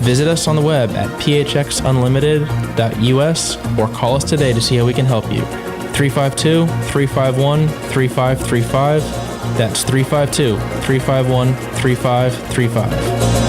Visit us on the web at phxunlimited.us or call us today to see how we can help you. 352-351-3535. That's 352-351-3535.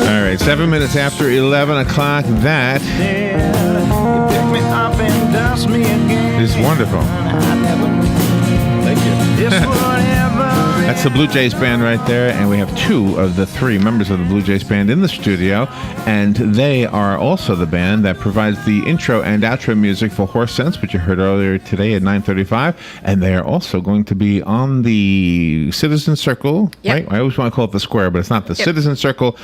All right, 7 minutes after 11 o'clock. That is wonderful. Thank you. That's the Blue Jays Band right there, and we have two of the three members of the Blue Jays Band in the studio, and they are also the band that provides the intro and outro music for Horse Sense, which you heard earlier today at 9:35, and they are also going to be on the Citizen Circle, right? I always want to call it the Square, but it's not the Citizen Circle.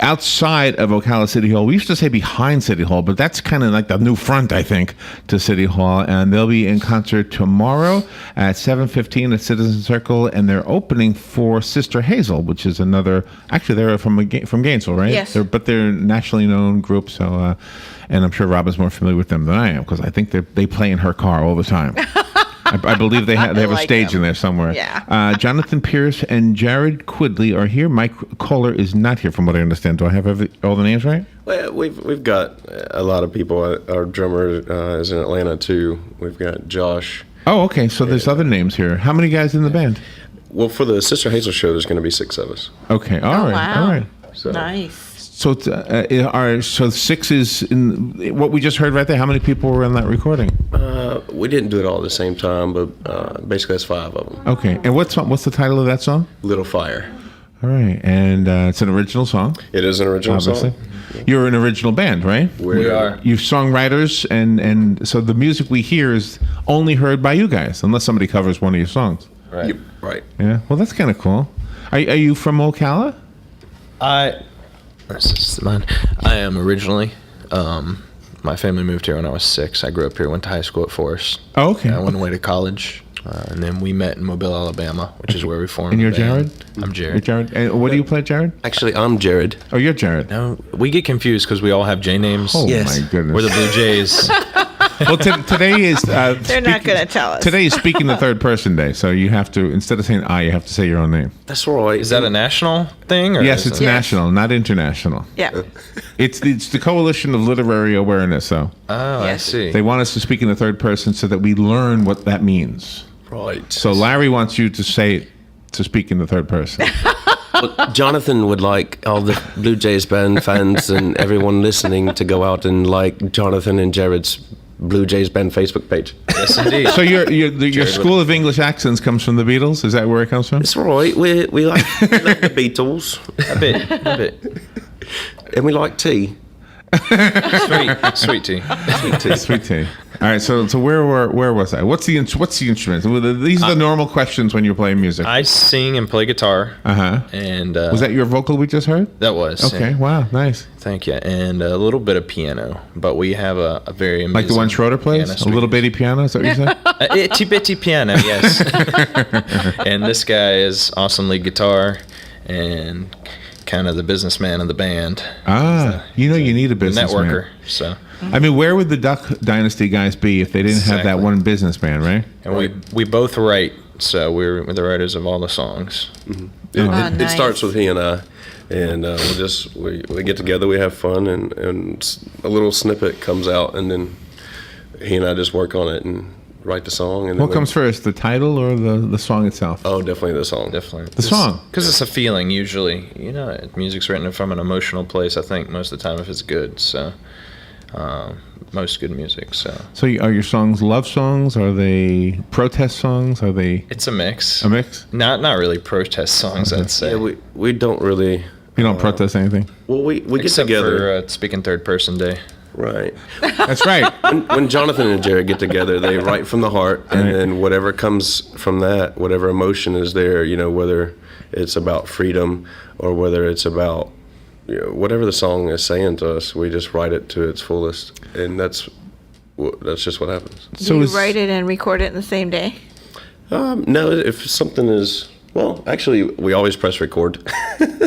Outside of Ocala City Hall. We used to say behind City Hall, but that's kind of like the new front, I think, to City Hall. And they'll be in concert tomorrow at 7:15 at Citizen Circle, and they're opening for Sister Hazel, which is another. Actually, they're from Gainesville, right? Yes. But they're a nationally known group. So, and I'm sure Rob is more familiar with them than I am because I think they play in her car all the time. I believe they have a stage in there somewhere. Yeah. Jonathan Pierce and Jared Quidley are here. Mike Kohler is not here, from what I understand. Do I have all the names right? Well, we've got a lot of people. Our drummer is in Atlanta too. We've got Josh. Oh, okay. So there's other names here. How many guys in the band? Well, for the Sister Hazel show, there's going to be 6 of us. Okay. All right. Wow. All right. So. Nice. So, so 6 is in what we just heard right there. How many people were in that recording? We didn't do it all at the same time, but basically that's 5 of them. Okay. And what's the title of that song? Little Fire. All right. And it's an original song. It is an original song. You're an original band, right? We are. You're songwriters, and so the music we hear is only heard by you guys, unless somebody covers one of your songs. Right. Right. Yeah. Well, that's kind of cool. Are you from Ocala? This is mine. I am originally. My family moved here when I was 6. I grew up here, went to high school at Forest. Oh, okay. I went away to college, and then we met in Mobile, Alabama, which is where we formed. And you're the band. Jared? I'm Jared. You're Jared. And what do you play, Jared? Actually, I'm Jared. Oh, you're Jared. No, we get confused because we all have J names. Oh, my goodness. We're the Blue Jays. Well, today is... They're not going to tell us. Today is speaking the third person day, so you have to, instead of saying I, you have to say your own name. That's right. Is that a national thing? Or Yes, it's national, not international. Yeah. It's the Coalition of Literary Awareness, though. Oh, I see. They want us to speak in the third person so that we learn what that means. Right. So Larry wants you to speak in the third person. Well, Jonathan would like all the Blue Jays Band fans and everyone listening to go out and like Jonathan and Jared's Blue Jays Band Facebook page. Yes, indeed. So your School of English Accents comes from the Beatles? Is that where it comes from? It's right. We like the Beatles. A bit. And we like tea. Sweet tea. Sweet tea. All right. So where was I? What's the instrument? These are the normal questions when you're playing music. I sing and play guitar. And was that your vocal we just heard? That was. Okay. Wow. Nice. Thank you. And a little bit of piano, but we have a very amazing like the one Schroeder plays. A little bitty piano. Is that what you said? Itty bitty piano. Yes. And this guy is awesome lead guitar and kind of the businessman of the band. You need a businessman. Networker. So. I mean, where would the Duck Dynasty guys be if they didn't have that one businessman, right? And we both write So we're the writers of all the songs. It nice. starts with he and I, and we get together, we have fun, and a little snippet comes out, and then he and I just work on it and write the song. And What then comes first, the title or the song itself? Oh, definitely the song. Definitely. The song. Because it's a feeling usually. Music's written from an emotional place, I think, most of the time if it's good. So, most good music. So Are your songs love songs? Are they protest songs? Are they it's a mix. a mix? Not really protest songs, I'd say. Yeah, we don't really. You don't protest anything? Well, we get Except together. for speaking third person day. Right. That's right. When Jonathan and Jared get together, they write from the heart, and Right. then whatever comes from that, whatever emotion is there, whether it's about freedom or whether it's about whatever the song is saying to us, we just write it to its fullest, and that's just what happens. Do you write it and record it in the same day? No, if something is actually, we always press record.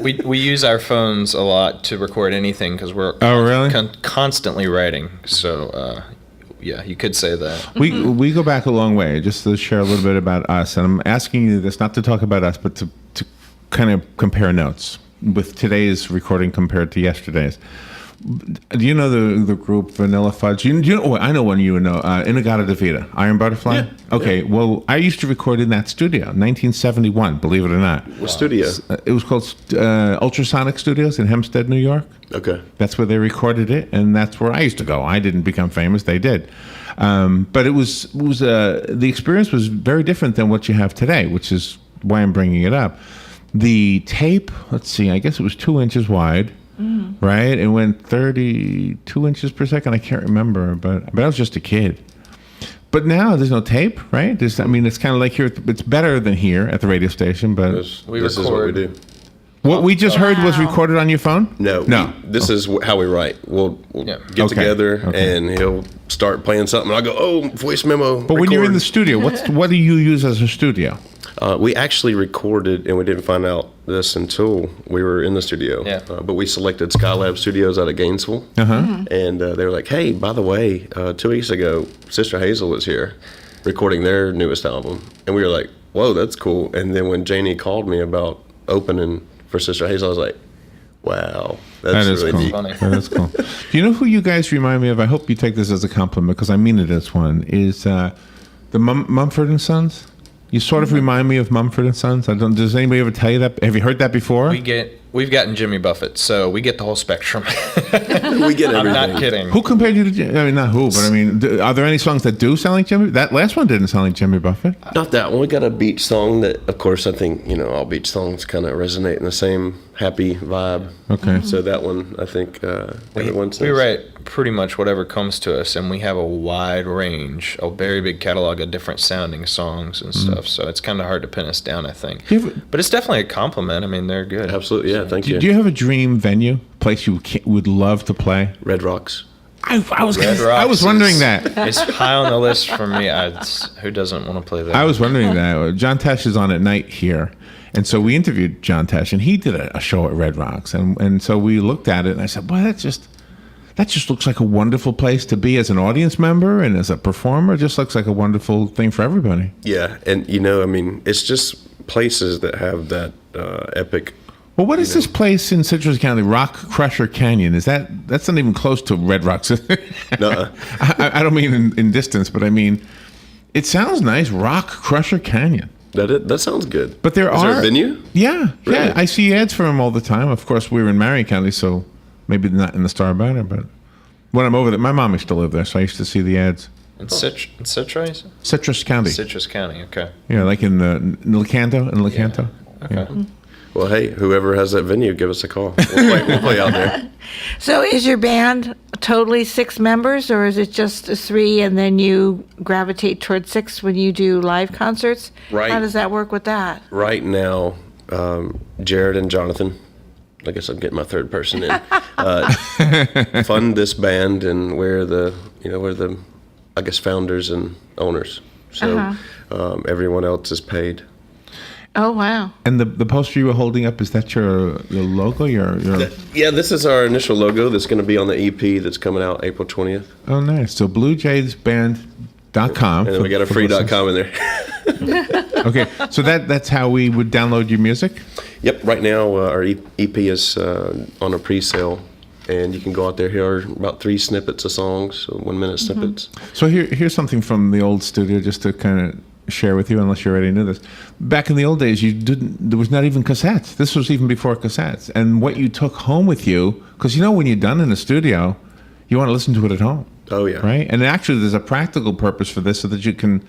We use our phones a lot to record anything because we're really? constantly writing. So, yeah, you could say that. We go back a long way. Just to share a little bit about us, and I'm asking you this not to talk about us, but to kind of compare notes with today's recording compared to yesterday's. Do you know the group Vanilla Fudge? Do you know? Oh, I know one you would know. Inagata Davida, Iron Butterfly. Yeah. Okay. Yeah. Well, I used to record in that studio, 1971. Believe it or not. What studio? It was called Ultrasonic Studios in Hempstead, New York. Okay. That's where they recorded it, and that's where I used to go. I didn't become famous; they did. But it was the experience was very different than what you have today, which is why I'm bringing it up. The tape, let's see, I guess it was 2 inches wide, right? It went 32 inches per second. I can't remember, but I was just a kid. But now there's no tape, right? It's kind of like here. It's better than here at the radio station, but This is what we do. what we just heard was recorded on your phone? No. This is how we write. We'll Yeah. get Okay, together, okay. and he'll start playing something. I'll go, oh, voice memo. But when you're in the record. studio, what do you use as a studio? We actually recorded, and we didn't find out this until we were in the studio. Yeah. But we selected Skylab Studios out of Gainesville. And they were like, hey, by the way, 2 weeks ago, Sister Hazel was here recording their newest album. And we were like, whoa, that's cool. And then when Janie called me about opening for Sister Hazel, I was like, wow, that's That is really cool. neat. Funny. That is cool. Do you know who you guys remind me of? I hope you take this as a compliment because I mean it as one. Is the Mumford and Sons? You sort of remind me of Mumford and Sons. Does anybody ever tell you that? Have you heard that before? We've gotten Jimmy Buffett, so we get the whole spectrum. We get I'm everything. not kidding. Who compared you to? I mean, not who, but I mean, are there any songs that do sound like Jimmy? That last one didn't sound like Jimmy Buffett. Not that one. We got a beach song that, of course, I think, all beach songs kind of resonate in the same happy vibe. Okay. So that one, I think, everyone says. We write pretty much whatever comes to us, and we have a wide range, a very big catalog of different sounding songs and stuff. So it's kind of hard to pin us down, I think. But it's definitely a compliment. I mean, they're good. Absolutely, yeah, thank you. Do you have a dream venue, place you would love to play? Red Rocks. I was Red I was Rocks wondering is- that. It's high on the list for me. Who doesn't want to play that? I was wondering that. John Tesh is on at night here. And so we interviewed John Tesh, and he did a show at Red Rocks. And so we looked at it, and I said, boy, that just looks like a wonderful place to be as an audience member and as a performer. It just looks like a wonderful thing for everybody. Yeah, and it's just places that have that epic. Well, what is this place in Citrus County, Rock Crusher Canyon? That's not even close to Red Rocks? Nuh-uh. I don't mean in distance, but I mean, it sounds nice, Rock Crusher Canyon. That sounds good. But there Is are there a venue? Yeah, Really? yeah. I see ads for them all the time. Of course, we're in Marion County, so maybe not in the Star Banner, but when I'm over there, my mom used to live there, so I used to see the ads. In Citrus? Citrus County. Citrus County, okay. Yeah, like in Lecanto. Okay. Well, hey, whoever has that venue, give us a call. We'll play out there. So is your band totally 6 members, or is it just 3 and then you gravitate toward 6 when you do live concerts? Right. How does that work with that? Right now, Jared and Jonathan, I guess I'm getting my third person in, fund this band, and we're the I guess, founders and owners. So everyone else is paid. Oh, wow. And the poster you were holding up, is that your logo? Your Yeah, this is our initial logo that's going to be on the EP that's coming out April 20th. Oh, nice. So bluejaysband.com. And then we got a free.com in there. Okay, so that's how we would download your music? Yep. Right now, our EP is on a pre-sale, and you can go out there. Here are about 3 snippets of songs, so 1-minute snippets. So here's something from the old studio, just to kind of share with you, unless you already knew this. Back in the old days, there was not even cassettes. This was even before cassettes. And what you took home with you, because when you're done in the studio, you want to listen to it at home. Oh yeah. Right? And actually, there's a practical purpose for this, so that you can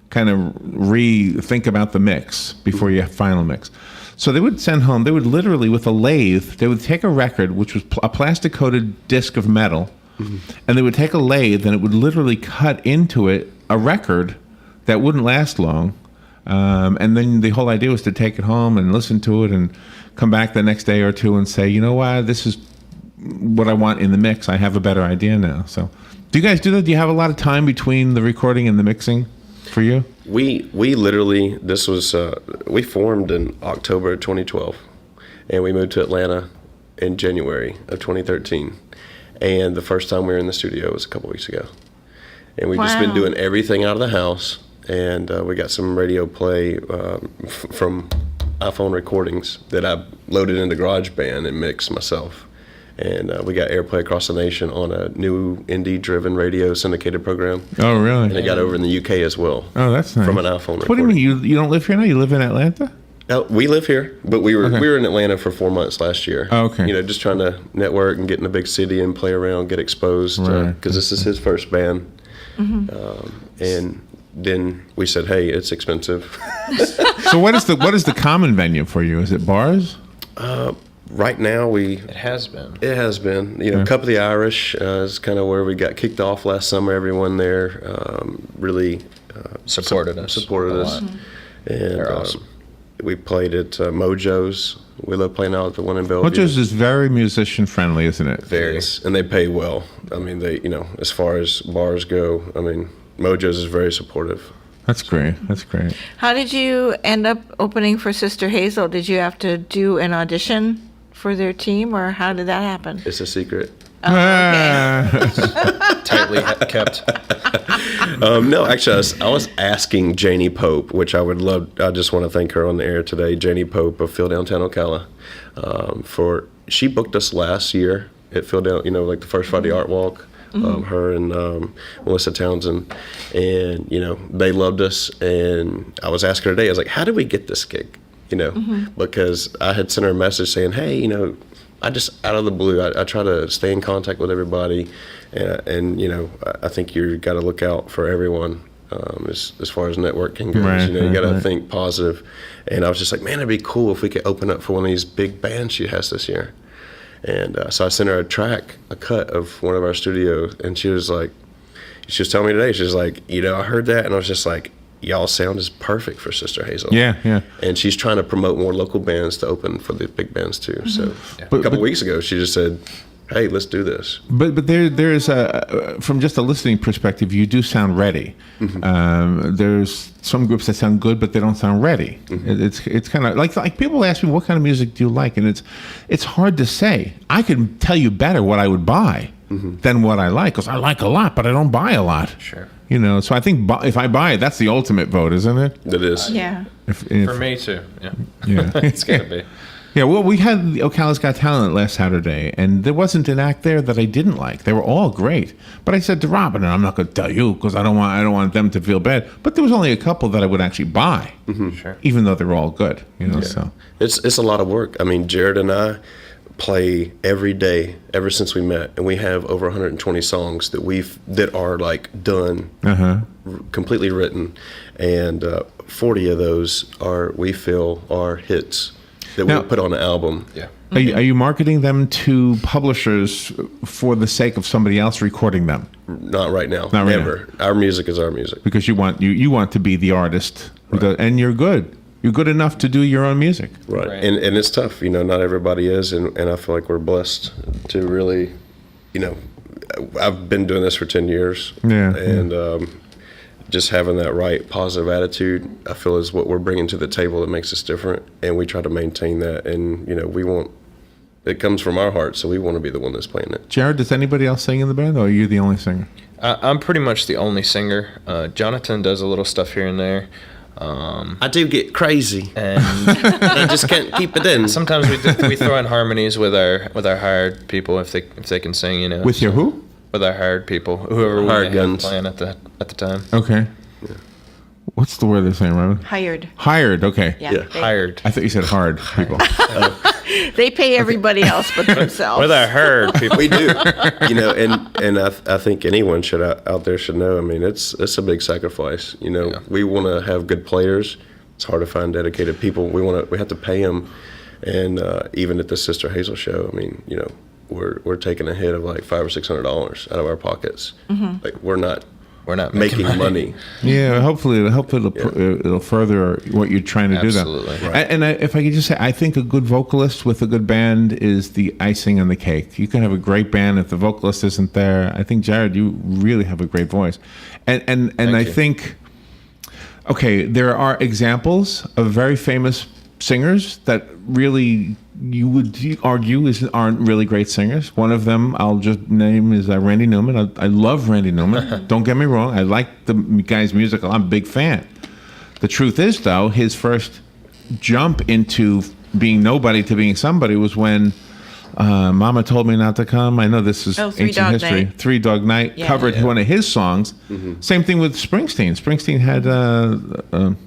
kind of rethink about the mix before you final mix. So they would send home, they would literally, with a lathe, they would take a record, which was a plastic-coated disc of metal, and they would take a lathe, and it would literally cut into it a record that wouldn't last long. And then the whole idea was to take it home and listen to it and come back the next day or two and say, you know what, this is what I want in the mix. I have a better idea now. So do you guys do that? Do you have a lot of time between the recording and the mixing for you? We literally, this was, we formed in October of 2012, and we moved to Atlanta in January of 2013. And the first time we were in the studio was a couple weeks ago. And we've just been doing everything out of the house. And we got some radio play from iPhone recordings that I loaded into GarageBand and mixed myself. And we got airplay across the nation on a new indie-driven radio syndicated program. Oh, really? And it got over in the UK as well. Oh, that's nice. From an iPhone recording. What do you mean? You don't live here now? You live in Atlanta? We live here, but we were in Atlanta for 4 months last year. Oh, okay. Just trying to network and get in a big city and play around, get exposed, because this is his first band. And then we said, hey, it's expensive. So what is the common venue for you? Is it bars? Right now, It has been. It has been. Cup of the Irish is kind of where we got kicked off last summer. Everyone there really Supported us. And They're awesome. we played at Mojo's. We love playing out at the one in Bellevue. Mojo's is very musician friendly, isn't it? Very. And they pay well. I mean, they, as far as bars go, I mean, Mojo's is very supportive. That's great. That's great. How did you end up opening for Sister Hazel? Did you have to do an audition for their team, or how did that happen? It's a secret. Tightly kept. No, actually, I was asking Janie Pope, which I would love. I just want to thank her on the air today. Janie Pope of Phil Downtown Ocala, she booked us last year at Phil Down. Like the first Friday Art Walk. Her and Melissa Townsend, and they loved us. And I was asking her today, I was like, "How did we get this gig?" Because I had sent her a message saying, "Hey, I just out of the blue, I try to stay in contact with everybody, and I think you got to look out for everyone as far as networking goes. Right, You got to right. think positive." And I was just like, "Man, it'd be cool if we could open up for one of these big bands she has this year." And so I sent her a cut of one of our studios, and she was telling me today, she was like, I heard that, and I was just like, y'all sound is perfect for Sister Hazel. Yeah. And she's trying to promote more local bands to open for the big bands too. So a couple weeks ago, she just said, hey, let's do this. But there's from just a listening perspective, you do sound ready. There's some groups that sound good, but they don't sound ready. It's kind of like people ask me, what kind of music do you like? And it's hard to say. I can tell you better what I would buy than what I like, because I like a lot, but I don't buy a lot. Sure. So I think if I buy it, that's the ultimate vote, isn't it? It is. Yeah. For me too. Yeah. It's gotta be. Yeah, well, we had the Ocala's Got Talent last Saturday, and there wasn't an act there that I didn't like. They were all great. But I said to Robin, and I'm not going to tell you because I don't want them to feel bad, but there was only a couple that I would actually buy, Sure. even though they were all good. So It's a lot of work. I mean, Jared and I play every day ever since we met, and we have over 120 songs that are like done, completely written, and 40 of those we feel are hits that Now- we put on an album. Yeah. Are you marketing them to publishers for the sake of somebody else recording them? Not right now. Not right Never. Our music is our music. Because you want to be the artist, and you're good. You're good enough to do your own music. Right. Right. And it's tough, not everybody is, and I feel like we're blessed to really, I've been doing this for 10 years. Yeah, And just having that right positive attitude, I feel is what we're bringing to the table that makes us different, and we try to maintain that, and it comes from our heart, so we want to be the one that's playing it. Jared, does anybody else sing in the band, or are you the only singer? I'm pretty much the only singer. Jonathan does a little stuff here and there. I do get crazy, And and I just can't keep it in. sometimes we throw in harmonies with our hired people if they can sing, you know. With your who? With our hired people, whoever we Hired may have guns. playing at the time. Okay. What's the word they're saying, Robin? Hired. Hired. Okay. Yeah. Yeah. Hired. I thought you said hard people. They pay everybody else but themselves. With our hired people. We do, you know, and I think anyone should out there should know. I mean, it's a big sacrifice. You know, we want to have good players. It's hard to find dedicated people. We have to pay them, and even at the Sister Hazel show, I mean, you know, we're taking a hit of like $500 or $600 out of our pockets. Like we're not making money. Yeah, hopefully it'll further what you're trying to Absolutely. do. Though. And if I could just say, I think a good vocalist with a good band is the icing on the cake. You can have a great band if the vocalist isn't there. I think, Jared, you really have a great voice, and I you. think, okay, there are examples of very famous singers that really you would argue aren't really great singers. One of them I'll just name is Randy Newman. I love Randy Newman. Don't get me wrong. I like the guy's music. I'm a big fan. The truth is, though, his first jump into being nobody to being somebody was when Mama Told Me Not to Come. I know this is Three ancient Dog history. Night. Three Dog Night covered one of his songs. Same thing with Springsteen. Springsteen had the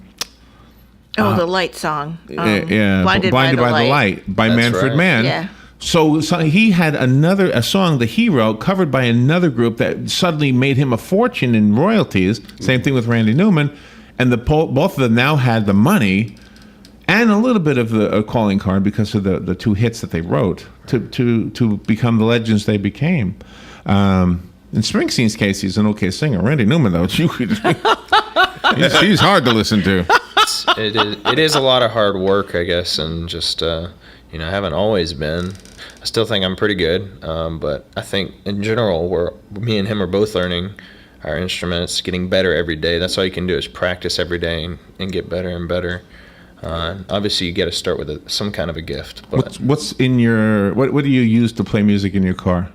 light song. Blinded by the Light by That's Manfred right. Mann. Yeah. So he had a song that he wrote covered by another group that suddenly made him a fortune in royalties. Same thing with Randy Newman, and both of them now had the money and a little bit of a calling card because of the two hits that they wrote to become the legends they became. In Springsteen's case, he's an okay singer. Randy Newman, though, he's hard to listen to. It is a lot of hard work, I guess, and just I haven't always been. I still think I'm pretty good, but I think in general, me and him are both learning our instruments, getting better every day. That's all you can do is practice every day and get better and better. Obviously, you got to start with some kind of a gift. But What's in your what do you use to play music in your car?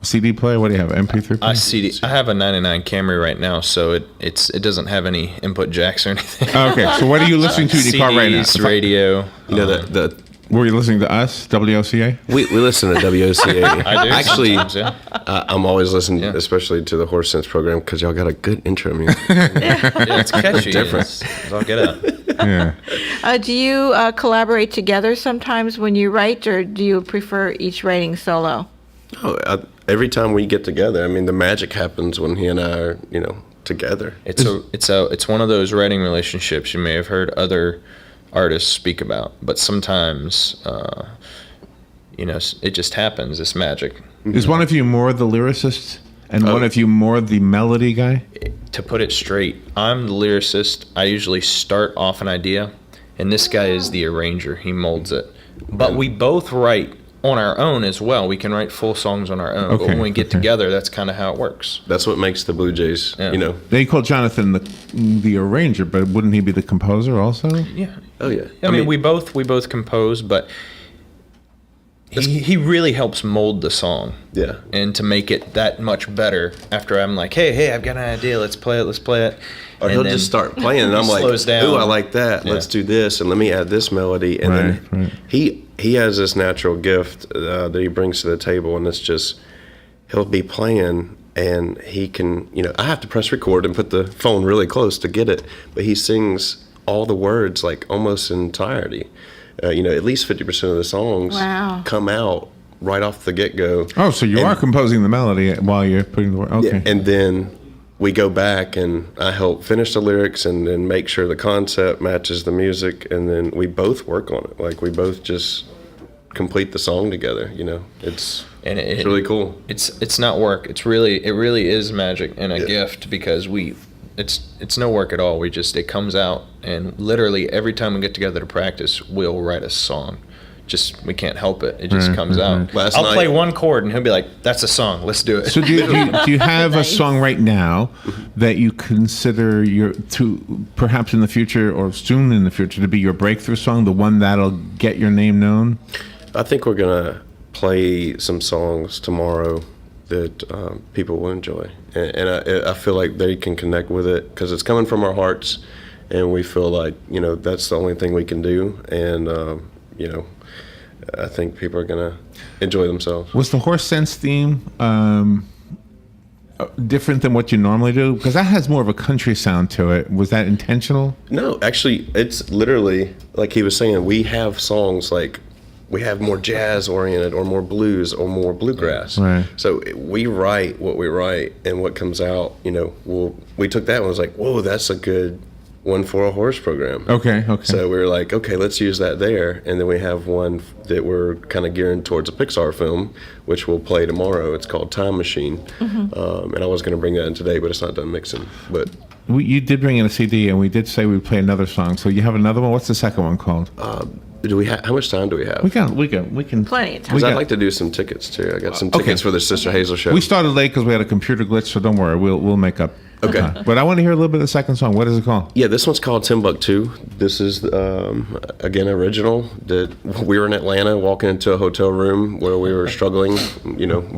CD player? What do you have? MP3 player? I have a '99 Camry right now, so it doesn't have any input jacks or anything. Oh, okay, so what are you listening to in your car right now? CDs, radio. You know the Were you listening to us, WOCA? we listen to WOCA. I do Actually, sometimes, yeah. I'm always listening, Yeah. especially to the Horse Sense program, because y'all got a good intro music. Yeah, it's catchy. different. It's all get out. Yeah. Do you collaborate together sometimes when you write, or do you prefer each writing solo? Every time we get together, I mean, the magic happens when he and I are, together. It's one of those writing relationships you may have heard other artists speak about, but sometimes it just happens. It's magic. Is one of you more the lyricist and one of you more the melody guy? To put it straight, I'm the lyricist. I usually start off an idea, and this guy is the arranger. He molds it. But we both write on our own as well. We can write full songs on our own. But when we get together, that's kind of how it works. That's what makes the Blue Jays, They call Jonathan the arranger, but wouldn't he be the composer also? Yeah. Oh, yeah. I mean, we both compose, but he really helps mold the song. Yeah. And to make it that much better after I'm like, hey, I've got an idea. Let's play it. Or And he'll then just start playing, and I'm like, slows down. ooh, I like that. Yeah. Let's do this, and let me add this melody. And then he has this natural gift that he brings to the table, and it's just, he'll be playing, and he can, I have to press record and put the phone really close to get it, but he sings all the words, like, almost in entirety. At least 50% of the songs come out right off the get-go. Oh, so you are composing the melody while you're putting the word. Okay. Yeah, and then we go back and I help finish the lyrics and then make sure the concept matches the music, and then we both work on it. Like we both just complete the song together. It's really cool. It's not work. It really is magic and a gift because it's no work at all. It comes out, and literally every time we get together to practice, we'll write a song. Just we can't help it. It just comes out. I'll play one chord and he'll be like, "That's a song. Let's do it." So do you have a song right now that you consider to perhaps in the future or soon in the future to be your breakthrough song, the one that'll get your name known? I think we're gonna play some songs tomorrow that people will enjoy, and I feel like they can connect with it because it's coming from our hearts, and we feel like that's the only thing we can do, and I think people are gonna enjoy themselves. Was the Horse Sense theme different than what you normally do? Because that has more of a country sound to it. Was that intentional? No, actually, it's literally like he was saying. We have songs like we have more jazz oriented, or more blues, or more bluegrass. Right. So we write what we write, and what comes out. We took that and was like, whoa, that's a good one for a horse program. Okay. So we were like, okay, let's use that there. And then we have one that we're kind of gearing towards a Pixar film, which we'll play tomorrow. It's called Time Machine. And I was going to bring that in today, but it's not done mixing. But you did bring in a CD, and we did say we'd play another song. So you have another one? What's the second one called? do we have? How much time do we have? We can. Plenty of time. Because I'd like to do some tickets too. I got some tickets for the Sister Hazel show. We started late because we had a computer glitch, so don't worry, we'll make up. Okay. But I want to hear a little bit of the second song. What is it called? Yeah, this one's called Timbuktu. This is, again, original. That we were in Atlanta walking into a hotel room where we were struggling,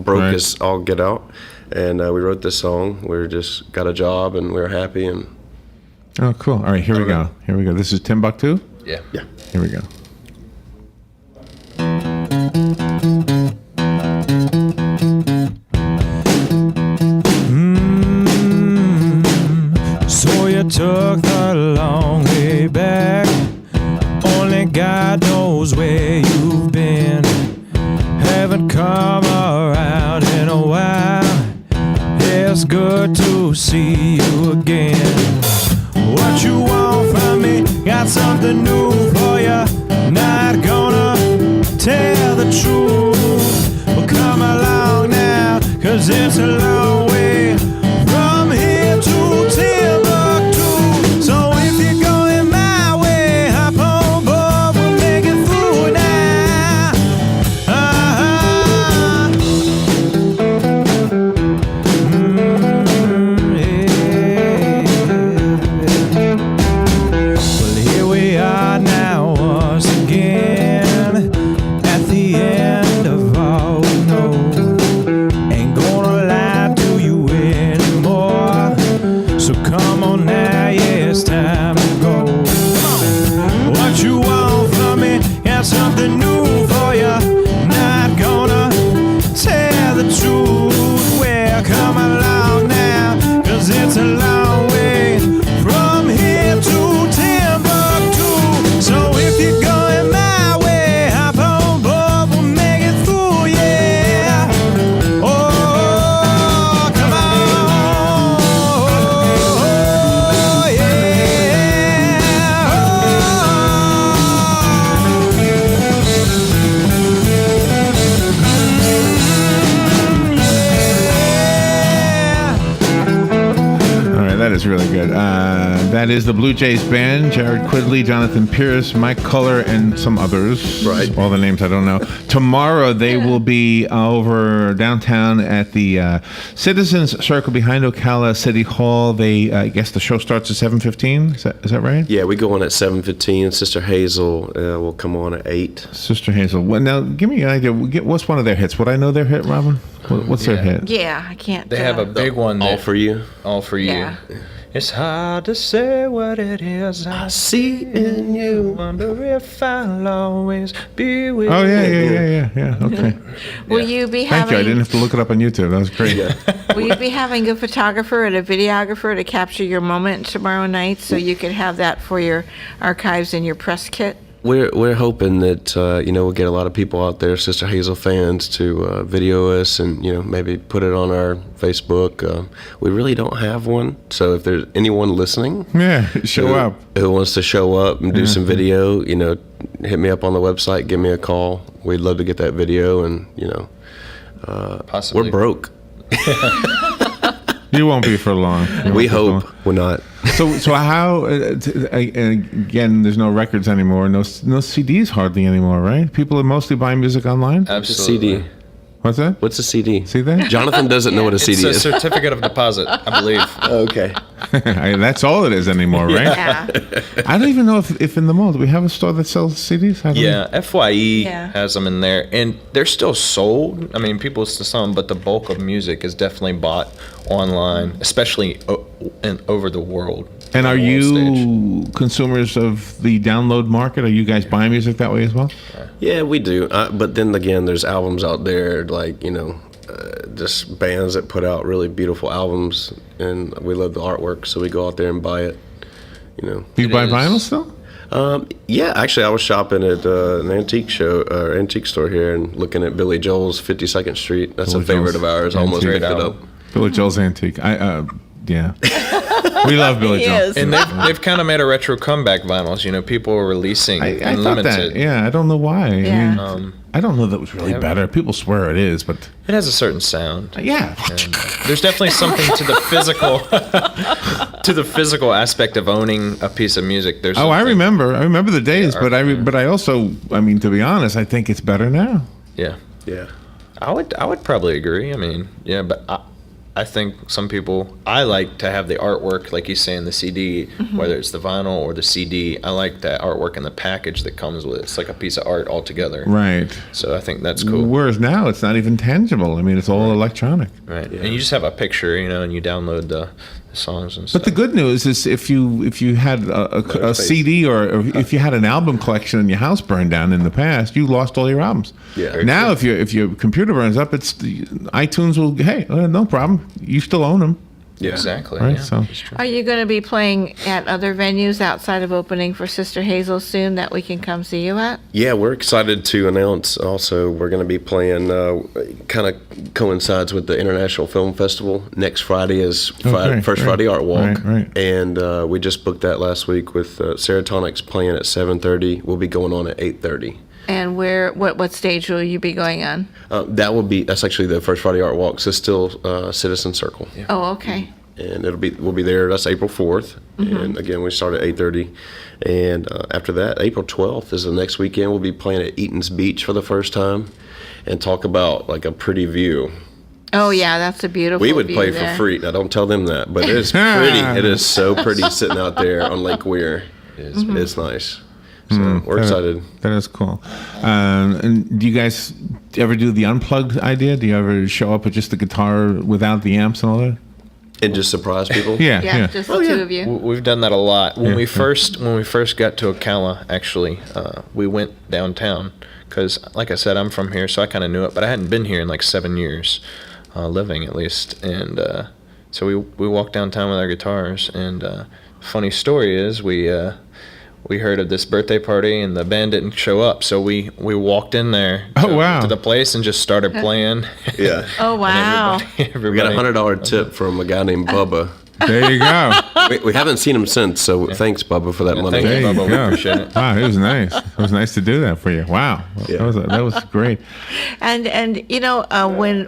broke Right. as all get out. And we wrote this song. We just got a job and we were happy. And Oh, cool. All right, here we go. Here we go. This is Timbuktu? Yeah. yeah. Here we go. So you took the long way back. Only God knows where you've been. Haven't come around in a while. It's good to see you again. What you want from me? Got something new for you. Not gonna tell the truth. Well, come along now, 'cause it's a long way from here to Timbuktu. So if you're going my way, hop on board, we'll make it through now. Well, here we are now once again, at the end of all we know. Ain't gonna lie to you anymore. So come on now, yeah, it's time to go. What you want from me? Got something new for you. Not gonna tell the truth. Well, come along now, 'cause it's a long way from here to Timbuktu. So if you're going my way, hop on board, we'll make it through, yeah. Oh, come on. Oh, yeah. All right, that is really good. That is the Blue Jays Band. Jared Quidley, Jonathan Pierce, Mike Culler, and some others. Right. All the names I don't know. Tomorrow they will be over downtown at the Citizens Circle behind Ocala City Hall. I guess the show starts at 7:15. Is that right? Yeah, we go on at 7:15. Sister Hazel will come on at 8. Sister Hazel. Well, now, give me an idea. What's one of their hits? Would I know their hit, Robin? What's their hit? Yeah, I can't. They have a big one. All that- for you. All for you. Yeah. It's hard to say what it is I See in you. wonder if I'll always be with Oh, you. yeah. Okay. Will you be Thank you. I didn't having? have to look it up on YouTube. That was great. Will you be having a photographer and a videographer to capture your moment tomorrow night, so you can have that for your archives and your press kit? We're hoping that we'll get a lot of people out there, Sister Hazel fans, to video us and maybe put it on our Facebook. We really don't have one, so if there's anyone listening, Yeah, show up. who wants to show up and do some video, hit me up on the website, give me a call. We'd love to get that video, and Possibly. we're broke. You won't be for long. You won't We be for long. hope we're not. So how? Again, there's no records anymore. No CDs hardly anymore, right? People are mostly buying music online. Absolutely. CD. What's that? What's a CD? See that? Jonathan doesn't know what a It's CD a is. certificate of deposit, I believe. Okay. That's all it is anymore, right? Yeah. I don't even know if in the mall do we have a store that sells CDs. Have we? Yeah, FYE Yeah. has them in there, and they're still sold. I mean, people still sell them, but the bulk of music is definitely bought online, especially over the world. And are on the stage. you consumers of the download market? Are you guys buying music that way as well? Yeah, we do. But then again, there's albums out there like just bands that put out really beautiful albums, and we love the artwork, so we go out there and buy it. Do you buy is. vinyl still? Yeah, actually, I was shopping at an antique store here and looking at Billy Joel's 52nd Street. That's Billy a favorite Joel's of ours. I almost Antique. picked it up. Billy Joel's Antique. Yeah. We love Billy He Joel. is. And they've kind of made a retro comeback vinyls. People are releasing I thought unlimited. that. Yeah, I don't know why. Yeah. I mean, I don't know that it was really better. People swear it is, but It has a certain sound. yeah. And there's definitely something to the physical aspect of owning a piece of music. There's Oh, I something- remember the days, but I also, to be honest, I think it's better now. Yeah, Yeah. I would probably agree. I mean, yeah, but I think some people, I like to have the artwork, like he's saying, the CD, whether it's the vinyl or the CD. I like that artwork and the package that comes with it. It's like a piece of art altogether. Right. So I think that's cool. Whereas now it's not even tangible. I mean, it's all electronic. Right. And you just have a picture, and you download the songs and stuff. But the good news is if you had a CD or if you had an album collection and your house burned down in the past, you lost all your albums. Yeah. Now if your computer burns up, it's iTunes will no problem. You still own them. Yeah. Exactly. Right, Yeah, so- that's true. Are you going to be playing at other venues outside of opening for Sister Hazel soon that we can come see you at? Yeah, we're excited to announce also we're going to be playing, kind of coincides with the International Film Festival. Next Friday is Friday Art Walk. Right. And we just booked that last week with Serotonic's playing at 7:30. We'll be going on at 8:30. And what stage will you be going on? That's actually the First Friday Art Walk, so still Citizen Circle. Yeah. Oh, okay. And we'll be there. That's April 4th, and again we start at 8:30. And after that, April 12th is the next weekend. We'll be playing at Eaton's Beach for the first time, and talk about like a pretty view. Oh, yeah, that's a beautiful We would view play there. for free. Now don't tell them that, but it's pretty. It is so pretty sitting out there on Lake Weir. It's nice. So we're excited. That is cool. And do you guys ever do the unplugged idea? Do you ever show up with just the guitar without the amps and all that? And just surprise people. Yeah, just the two of you. We've done that a lot. When Yeah, we first got to Ocala, actually, we went downtown because, like I said, I'm from here, so I kind of knew it, but I hadn't been here in like 7 years, living at least, and so we walked downtown with our guitars. And funny story is we heard of this birthday party and the band didn't show up, so we walked in there to the place and just started playing. Yeah. Oh, wow. We got a $100 tip from a guy named Bubba. There you go. We haven't seen him since, so thanks, Bubba, for that money. thank There you, you Bubba. We go. appreciate it. Wow, it was nice. It was nice to do that for you. Wow, Yeah. that was great. And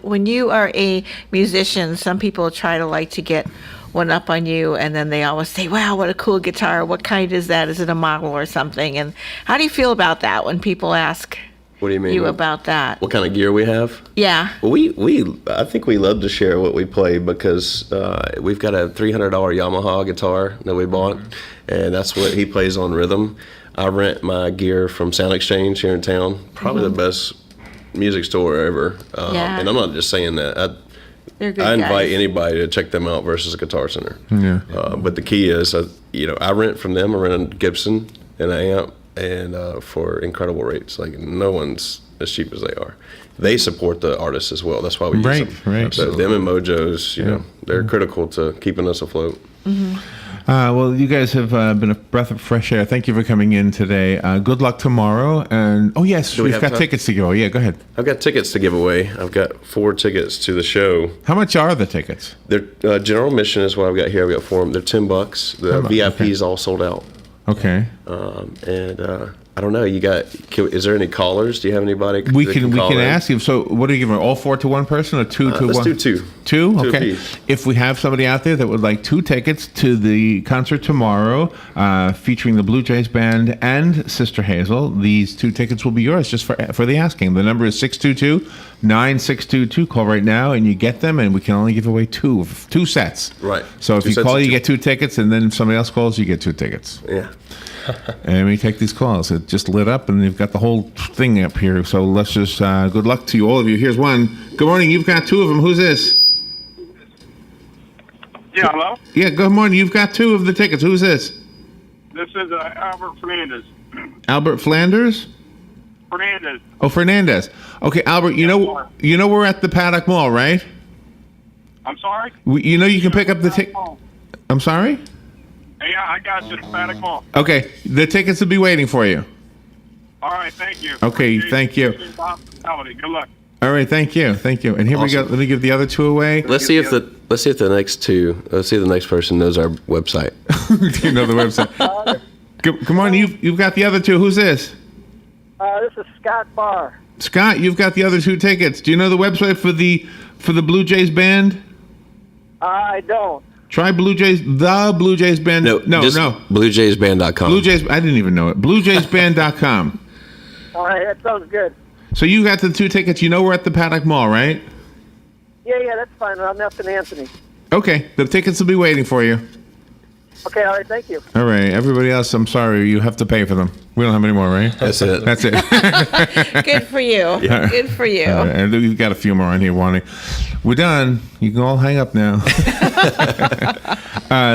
when you are a musician, some people try to get one up on you, and then they always say, "Wow, what a cool guitar! What kind is that? Is it a model or something?" And how do you feel about that when people ask What do you mean? you about that? What kind of gear we have? Yeah. Well, I think we love to share what we play because we've got a $300 Yamaha guitar that we bought, and that's what he plays on rhythm. I rent my gear from Sound Exchange here in town, probably the best music store ever. Yeah. And I'm not just saying that. They're good I invite guys. anybody to check them out versus a Guitar Center. Yeah. But the key is, I rent from them. I rent a Gibson and an amp, and for incredible rates. Like no one's as cheap as they are. They support the artists as well. That's why we use Right, them. right. So them and Mojo's, they're critical to keeping us afloat. Well, you guys have been a breath of fresh air. Thank you for coming in today. Good luck tomorrow. And yes, Do we we've have got time? tickets to give away. Yeah, go ahead. I've got tickets to give away. I've got 4 tickets to the show. How much are the tickets? Their general admission is what I've got here. I've got 4 of them. They're $10. The $10, VIP okay. is all sold out. Okay. And I don't know. Is there any callers? Do you have anybody? We that can call in? ask you. So, what are you giving? All 4 to one person, or 2 to let's one? do 2. 2? Two Okay. apiece. If we have somebody out there that would like 2 tickets to the concert tomorrow, featuring the Blue Jays Band and Sister Hazel, these 2 tickets will be yours just for the asking. The number is 622-9622. Call right now and you get them, and we can only give away 2 sets. Right. So if 2 you sets call, of you 2. get 2 tickets, and then if somebody else calls, you get 2 tickets. Yeah. And we take these calls. It just lit up, and you've got the whole thing up here. So let's just good luck to you, all of you. Here's one. Good morning. You've got 2 of them. Who's this? Yeah, hello? Yeah, good morning. You've got 2 of the tickets. Who's this? This is Albert Fernandez. Albert Flanders? Fernandez. Oh, Fernandez. Okay, Albert, you know we're at the Paddock Mall, right? I'm sorry? You know you can pick up the ticket. I'm sorry? Yeah, I got you. Paddock Mall. Okay, the tickets will be waiting for you. All right, thank you. Okay, thank you. Good luck. All right, thank you. And here we go. Let me give the other 2 away. Let's see if the next person knows our website. Do you know the website? Come on, you've got the other 2. Who's this? This is Scott Barr. Scott, you've got the other 2 tickets. Do you know the website for the Blue Jays band? I don't. Try the Blue Jays band. No. BlueJaysBand.com. Blue Jays. I didn't even know it. BlueJaysBand.com. All right, that sounds good. So you got the 2 tickets. You know we're at the Paddock Mall, right? Yeah, that's fine. I'm up in Anthony. Okay, the tickets will be waiting for you. Okay, all right, thank you. All right, everybody else, I'm sorry, you have to pay for them. We don't have any more, right? That's it. That's it. Good for you. Good for you. All right, and we've got a few more on here wanting. We're done. You can all hang up now.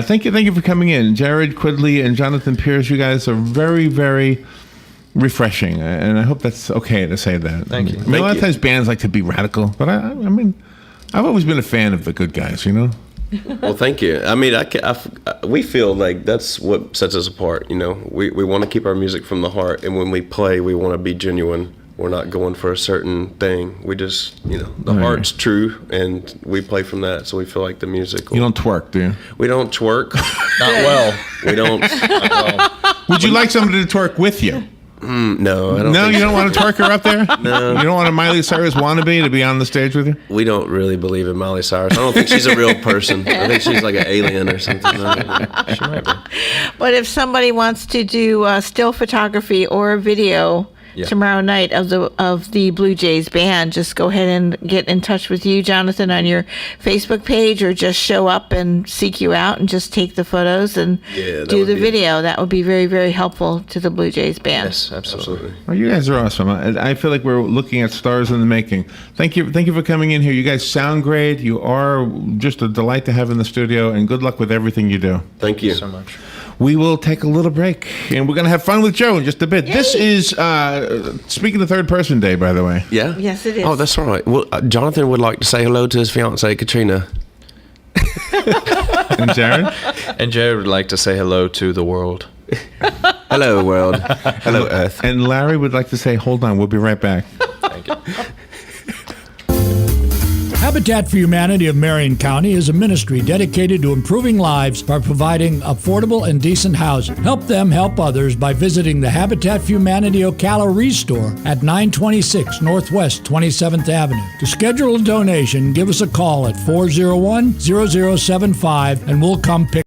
Thank you for coming in. Jared Quidley and Jonathan Pierce, you guys are very, very refreshing, and I hope that's okay to say that. Thank you. I mean, a lot of times bands like to be radical, but I mean, I've always been a fan of the good guys, you know? Well, thank you. I mean, we feel like that's what sets us apart. You know, we want to keep our music from the heart, and when we play, we want to be genuine. We're not going for a certain thing. We just, the heart's true, and we play from that. So we feel like the music. You don't twerk, do you? We don't twerk. Not well. We don't. Not well. Would you like somebody to twerk with you? No, I don't. No, think you don't want a twerker up there? No. You don't want a Miley Cyrus wannabe to be on the stage with you? We don't really believe in Miley Cyrus. I don't think she's a real person. I think she's like an alien or something. She might be. But if somebody wants to do still photography or video tomorrow night of the Blue Jays band, just go ahead and get in touch with you, Jonathan, on your Facebook page, or just show up and seek you out and just take the photos and do the video. That would be very, very helpful to the Blue Jays band. Yes, absolutely. Well, you guys are awesome. I feel like we're looking at stars in the making. Thank you for coming in here. You guys sound great. You are just a delight to have in the studio, and good luck with everything you do. Thank you so much. We will take a little break, and we're going to have fun with Joe in just a bit. Yay! This is Speaking of Third Person Day, by the way. Yeah? Yes, it is. Oh, that's right. Well, Jonathan would like to say hello to his fiancée, Katrina. And Jared? And Jared would like to say hello to the world. Hello, world. Hello, Earth. And Larry would like to say, hold on, we'll be right back. Thank you. Habitat for Humanity of Marion County is a ministry dedicated to improving lives by providing affordable and decent housing. Help them help others by visiting the Habitat for Humanity Ocala Restore at 926 Northwest 27th Avenue. To schedule a donation, give us a call at 401-0075 and we'll come pick